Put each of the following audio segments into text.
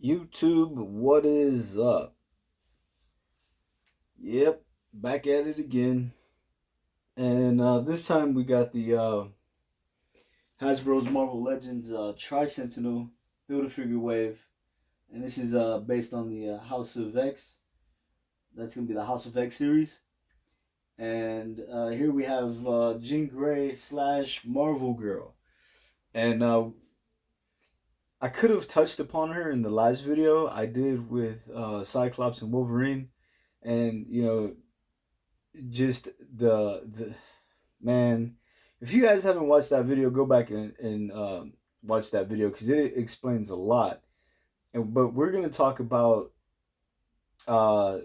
YouTube, what is up? Yep, back at it again. And this time we got the Hasbro's Marvel Legends Tri-Sentinel Build-A-Figure Wave. And this is based on the House of X. That's going to be the House of X series. And here we have Jean Grey slash Marvel Girl. And I could have touched upon her in the last video I did with Cyclops and Wolverine. And, just the man, if you guys haven't watched that video, go back and watch that video because it explains a lot. But we're gonna talk about uh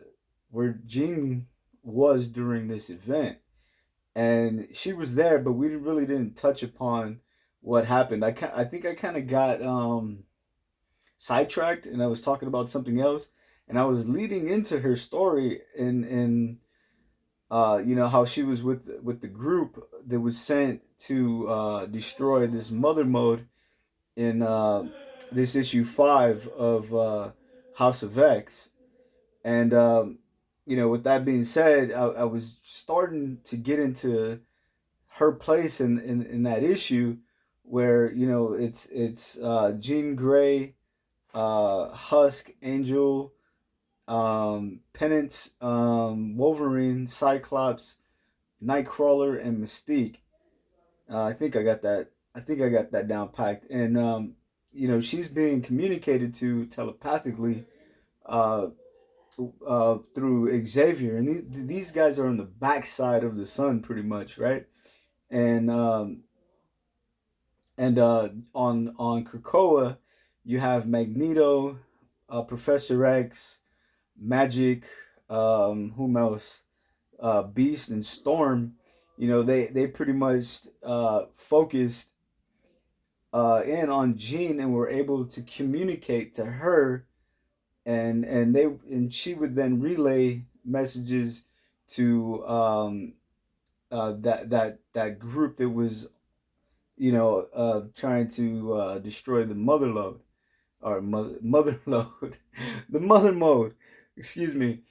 where Jean was during this event, and she was there, but we really didn't touch upon what happened. I think I kind of got sidetracked, and I was talking about something else, and I was leading into her story in how she was with the group that was sent to destroy this mother mode in this issue 5 of House of X. And with that being said, I was starting to get into her place in that issue where it's Jean Grey, Husk, Angel, Penance, Wolverine, Cyclops, Nightcrawler, and Mystique. I think I got that. I think I got that down packed. And she's being communicated to telepathically uh, through Xavier, and these guys are on the backside of the sun, pretty much, right? And on Krakoa, you have Magneto, Professor X, Magic, whom else? Beast and Storm. They pretty much focused in on Jean and were able to communicate to her, and she would then relay messages to that group that was trying to destroy the mother load or mother load, the mother mode. Excuse me.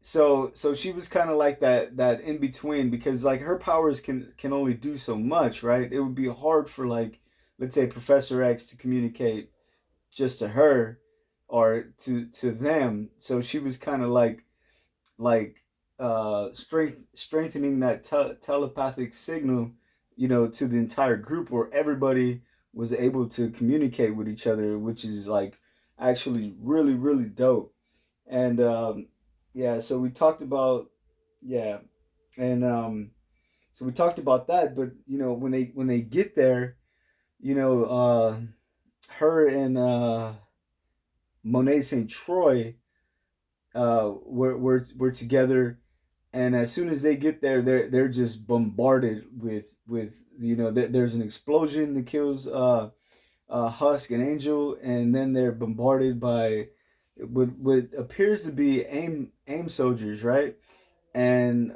So she was kind of like that in between, because like her powers can only do so much, right? It would be hard for, like, let's say Professor X to communicate just to her or to them. So she was kind of like strengthening that telepathic signal, to the entire group, where everybody was able to communicate with each other, which is like actually really really dope. And yeah, so we talked about, yeah, and so we talked about that. But when they get there, her and Monet St. Troy were together, and as soon as they get there, they're just bombarded with there's an explosion that kills Husk and Angel, and then they're bombarded by what appears to be aim soldiers, right? And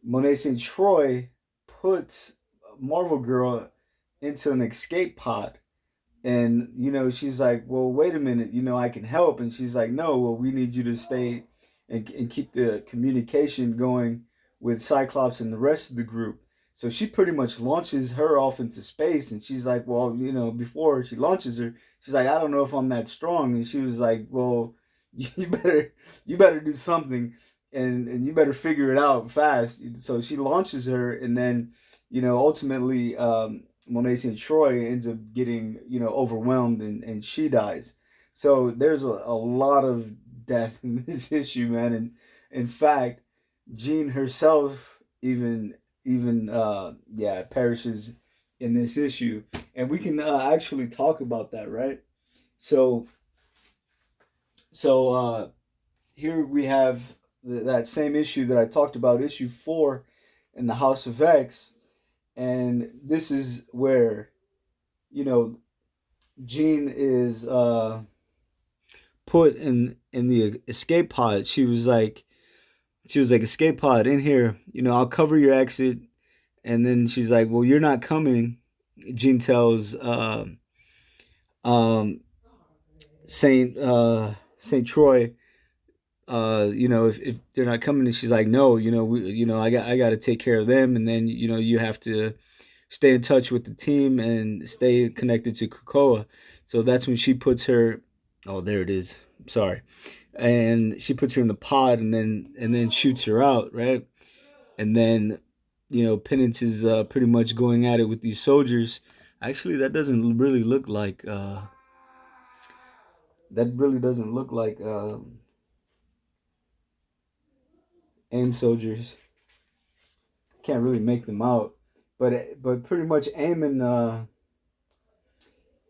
Monet St. Troy puts Marvel Girl into an escape pod, and she's like, well, wait a minute, I can help. And she's like, no, well, we need you to stay and keep the communication going with Cyclops and the rest of the group. So she pretty much launches her off into space, and she's like, well, before she launches her, she's like, I don't know if I'm that strong. And she was like, well, you better do something, and you better figure it out fast. So she launches her, and then ultimately Monet St. Troy ends up getting overwhelmed, and she dies. So there's a lot of death in this issue, man. And in fact, Jean herself even perishes in this issue, and we can actually talk about that, right? So so here we have that same issue that I talked about, issue 4 in the House of X, and this is where you know Jean is put in the escape pod. She was like, escape pod in here. I'll cover your exit. And then she's like, well, you're not coming. Jean tells Saint Troy, if they're not coming, and she's like, no, I got to take care of them, and then you have to stay in touch with the team and stay connected to Krakoa. So that's when she puts her. Oh, there it is. Sorry, and she puts her in the pod, and then shoots her out, right? And then Penance is pretty much going at it with these soldiers. Actually, that really doesn't look like AIM soldiers. Can't really make them out, but pretty much AIM and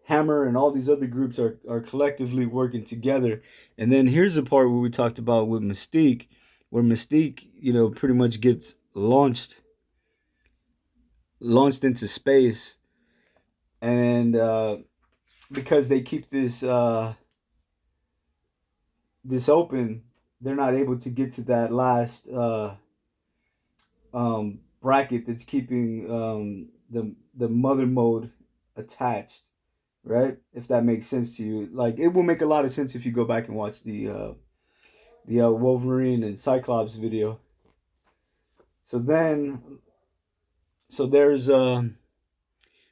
Hammer and all these other groups are collectively working together. And then here's the part where we talked about with Mystique, where Mystique, pretty much gets launched into space, and because they keep this open, they're not able to get to that last bracket that's keeping the mother mode attached, right? If that makes sense to you, like it will make a lot of sense if you go back and watch the Wolverine and Cyclops video. So then, so there's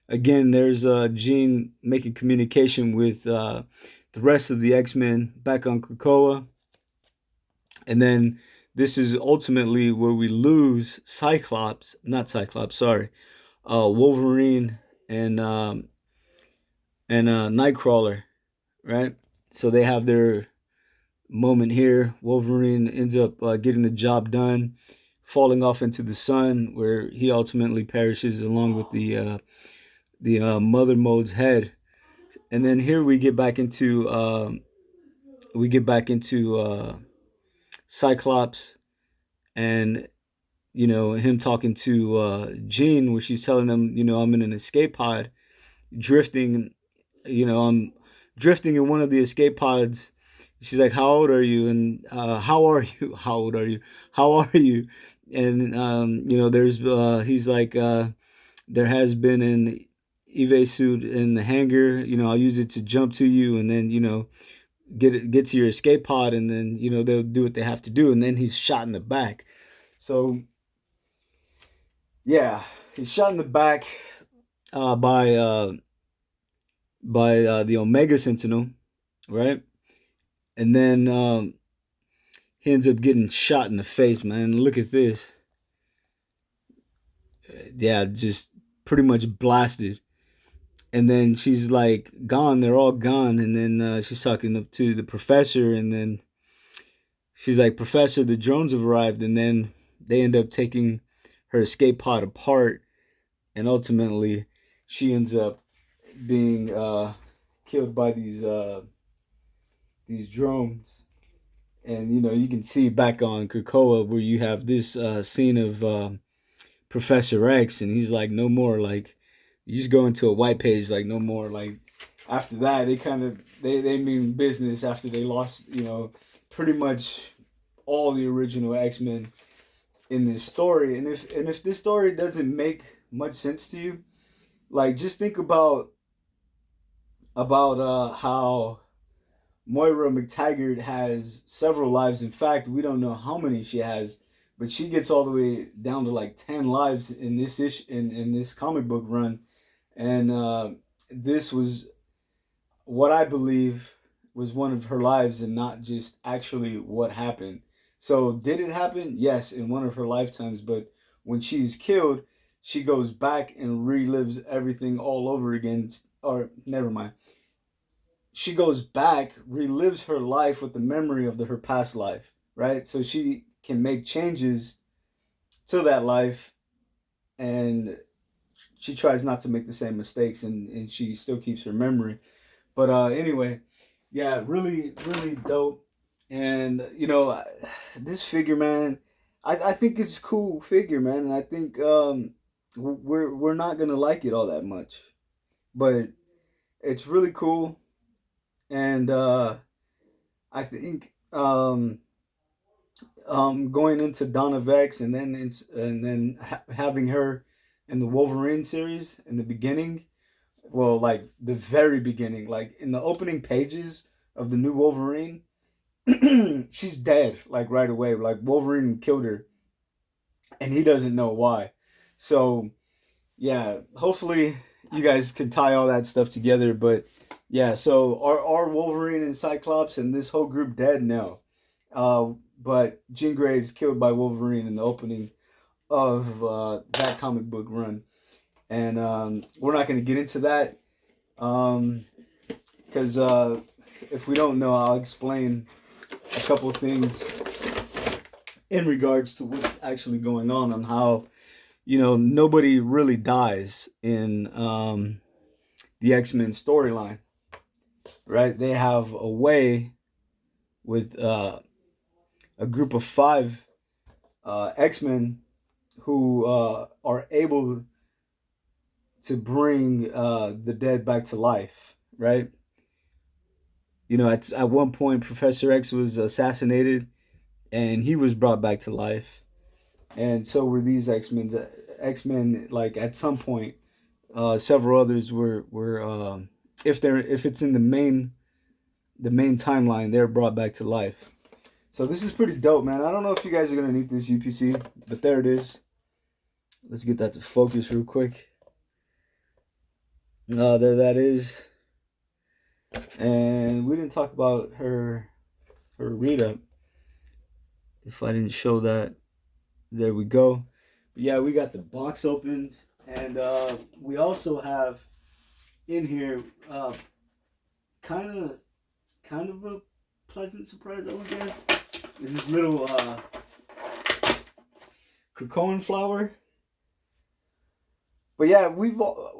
again there's Jean making communication with the rest of the X-Men back on Krakoa, and then this is ultimately where we lose Wolverine and Nightcrawler, right? So they have their moment here. Wolverine ends up getting the job done, falling off into the sun, where he ultimately perishes along with the Mother Mode's head. And then here we get back into Cyclops, and him talking to Jean, where she's telling him, I'm in an escape pod, drifting. I'm drifting in one of the escape pods. She's like, "How old are you?" And how are you? How old are you? How are you? And there's he's like, there has been an Eve suit in the hangar. I'll use it to jump to you, and then get to your escape pod, and then they'll do what they have to do, and then he's shot in the back. So yeah, he's shot in the back by the Omega Sentinel, right? And then he ends up getting shot in the face, man. Look at this. Yeah, just pretty much blasted. And then she's like gone. They're all gone. And then she's talking up to the professor, and then she's like, "Professor, the drones have arrived." And then they end up taking her escape pod apart, and ultimately she ends up being killed by these drones. And you can see back on Krakoa where you have this scene of Professor X, and he's like, "No more." Like, you just go into a white page, like, "No more." Like, after that, they mean business after they lost, pretty much all the original X-Men in this story. And if this story doesn't make much sense to you, like, just think about how Moira McTaggart has several lives. In fact, we don't know how many she has, but she gets all the way down to like 10 lives in this comic book run. And this was what I believe was one of her lives, and not just actually what happened. So did it happen? Yes, in one of her lifetimes. But when she's killed, she goes back and relives everything all over again. Or never mind. She goes back, relives her life with the memory of her past life, right? So she can make changes to that life, and she tries not to make the same mistakes, and she still keeps her memory. But anyway, yeah, really, really dope. And this figure, man, I think it's a cool figure, man, and I think we're not gonna like it all that much, but it's really cool. And I think going into Donna Vex, and then having her in the Wolverine series in the beginning, well, like the very beginning, like in the opening pages of the new Wolverine, she's dead like right away. Like Wolverine killed her, and he doesn't know why. So yeah, hopefully you guys can tie all that stuff together. But yeah, so are Wolverine and Cyclops and this whole group dead? No. But Jean Grey is killed by Wolverine in the opening of that comic book run, and we're not going to get into that because if we don't know, I'll explain a couple things in regards to what's actually going on how nobody really dies in the X-Men storyline, right? They have a way with a group of 5 X-Men who are able to bring the dead back to life, right? At one point, Professor X was assassinated, and he was brought back to life, and so were these X-Men. X-Men, like at some point, several others were if it's in the main timeline, they're brought back to life. So this is pretty dope, man. I don't know if you guys are gonna need this UPC, but there it is. Let's get that to focus real quick. There that is. And we didn't talk about her read up. If I didn't show that, there we go. But yeah, we got the box opened, and we also have in here kind of a pleasant surprise, I would guess. Is this little Krakoan flower. But yeah,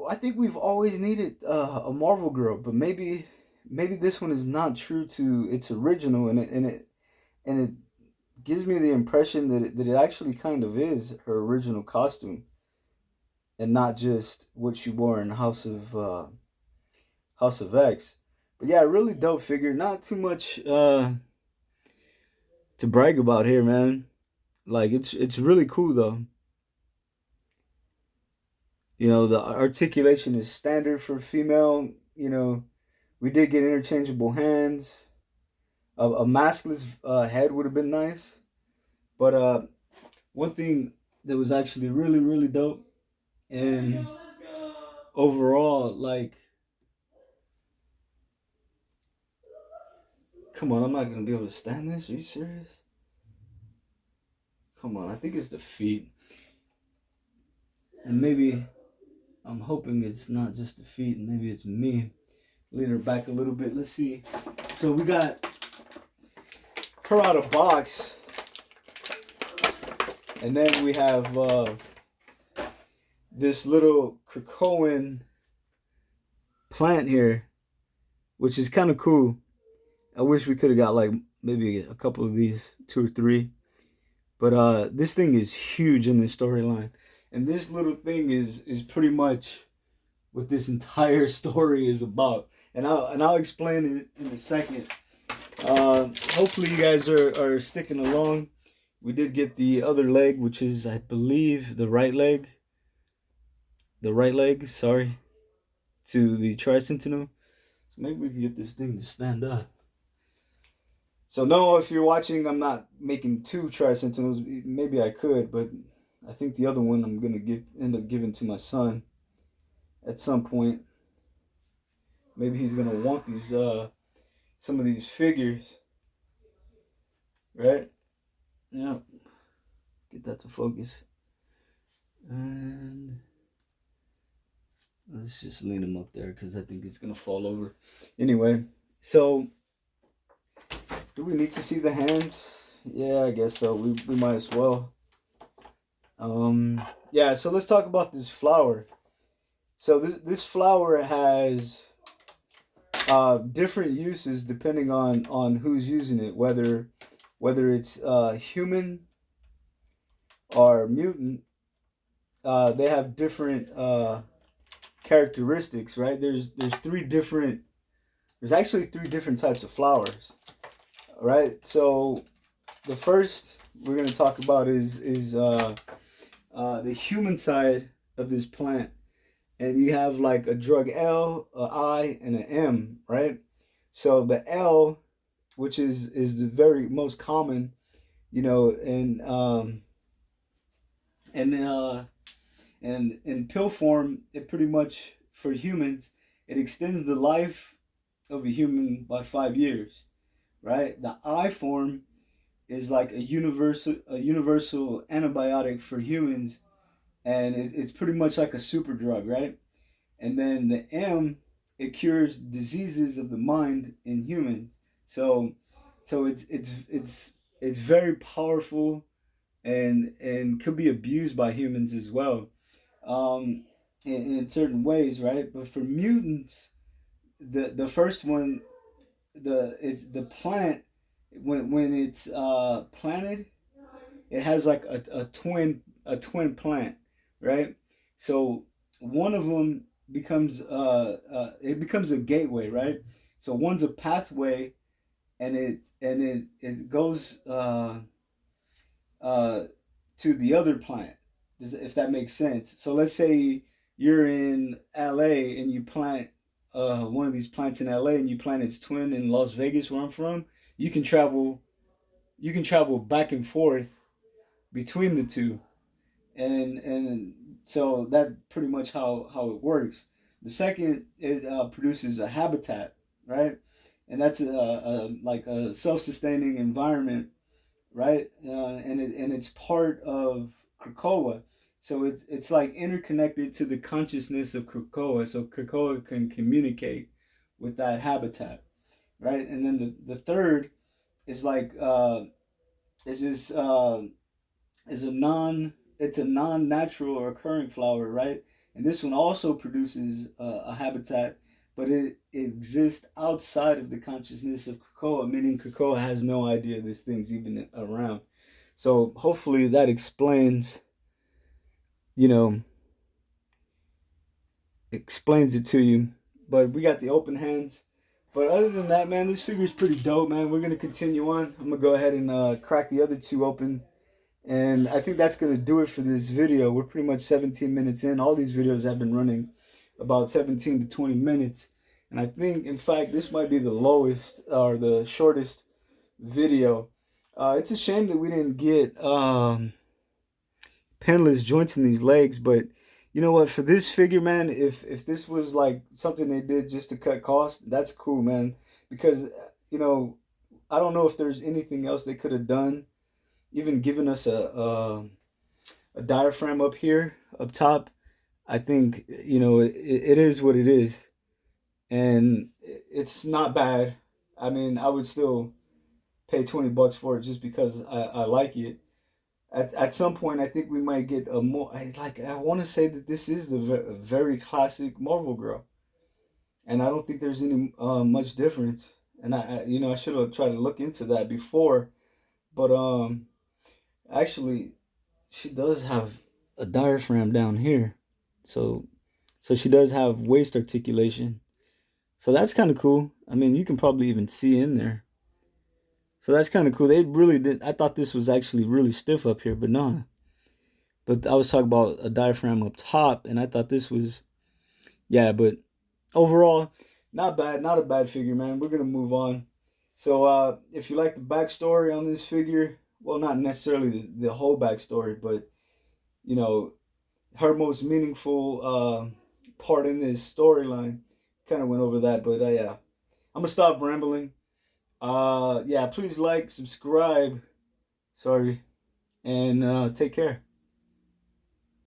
I think we've always needed a Marvel girl, but maybe this one is not true to its original, and it gives me the impression that it actually kind of is her original costume, and not just what she wore in House of X. But yeah, really dope figure. Not too much to brag about here, man. Like it's really cool though. The articulation is standard for female. We did get interchangeable hands. A maskless head would have been nice. But one thing that was actually really, really dope, and overall, like, come on, I'm not going to be able to stand this. Are you serious? Come on, I think it's the feet. And maybe I'm hoping it's not just the feet, and maybe it's me. Lean her back a little bit. Let's see. So we got her out of box. And then we have this little Krakoan plant here, which is kind of cool. I wish we could have got like maybe a couple of these, 2 or 3. But this thing is huge in this storyline. And this little thing is pretty much what this entire story is about. And I'll explain it in a second. Hopefully you guys are sticking along. We did get the other leg, which is, I believe, the right leg. The right leg, sorry, to the Tri-Sentinel. So maybe we can get this thing to stand up. So no, if you're watching, I'm not making 2 Tri-Sentinels. Maybe I could, but I think the other one I'm gonna end up giving to my son at some point. Maybe he's gonna want these some of these figures, right? Yeah. Get that to focus. And let's just lean him up there because I think it's gonna fall over. Anyway, so do we need to see the hands? Yeah, I guess so. We might as well. Yeah, so let's talk about this flower. So this flower has different uses depending on who's using it, whether it's human or mutant. They have different characteristics, right? There's actually 3 different types of flowers, right? So the first we're gonna talk about is the human side of this plant, and you have like a drug L, a I, and an M, right? So the L, which is the very most common, you know, and and in pill form, it pretty much for humans, it extends the life of a human by 5 years, right? The I form is like a universal antibiotic for humans, and it's pretty much like a super drug, right? And then the M, it cures diseases of the mind in humans. So it's very powerful, and could be abused by humans as well, um, in certain ways, right? But for mutants, the first one, it's the plant, when it's planted, it has like a twin plant, right? So one of them becomes it becomes a gateway, right? So one's a pathway, and it goes uh, to the other plant, if that makes sense. So let's say you're in LA and you plant one of these plants in LA, and you plant its twin in Las Vegas, where I'm from. You can travel you can travel back and forth between the two, and so that's pretty much how it works. The second, it produces a habitat, right? And that's a like a self-sustaining environment, right? And it's part of Krakoa, so it's like interconnected to the consciousness of Krakoa, so Krakoa can communicate with that habitat, right? And then the third is like is just is a non it's a non-natural or occurring flower, right? And this one also produces a habitat, but it exists outside of the consciousness of Krakoa, meaning Krakoa has no idea this thing's even around. So hopefully that you know, explains it to you. But we got the open hands. But other than that, man, this figure is pretty dope, man. We're gonna continue on. I'm gonna go ahead and crack the other two open. And I think that's going to do it for this video. We're pretty much 17 minutes in. All these videos have been running about 17 to 20 minutes. And I think, in fact, this might be the lowest or the shortest video. It's a shame that we didn't get pinless joints in these legs. But you know what? For this figure, man, if this was like something they did just to cut costs, that's cool, man. Because, you know, I don't know if there's anything else they could have done, even giving us a diaphragm up here, up top. I think, you know, it is what it is, and it's not bad. I mean, I would still pay $20 for it just because I like it. At some point, I think we might get a more, I want to say that this is the very classic Marvel girl, and I don't think there's any much difference. And you know, I should have tried to look into that before, but actually, she does have a diaphragm down here. So she does have waist articulation. So that's kind of cool. I mean, you can probably even see in there. So that's kind of cool. They really did. I thought this was actually really stiff up here, but no. But I was talking about a diaphragm up top, and I thought this was, yeah. But overall, not bad. Not a bad figure, man. We're gonna move on. So if you like the backstory on this figure, well, not necessarily the whole backstory, but you know, her most meaningful part in this storyline. Kind of went over that, but yeah, I'm gonna stop rambling. Yeah, please like, subscribe. Sorry, and take care.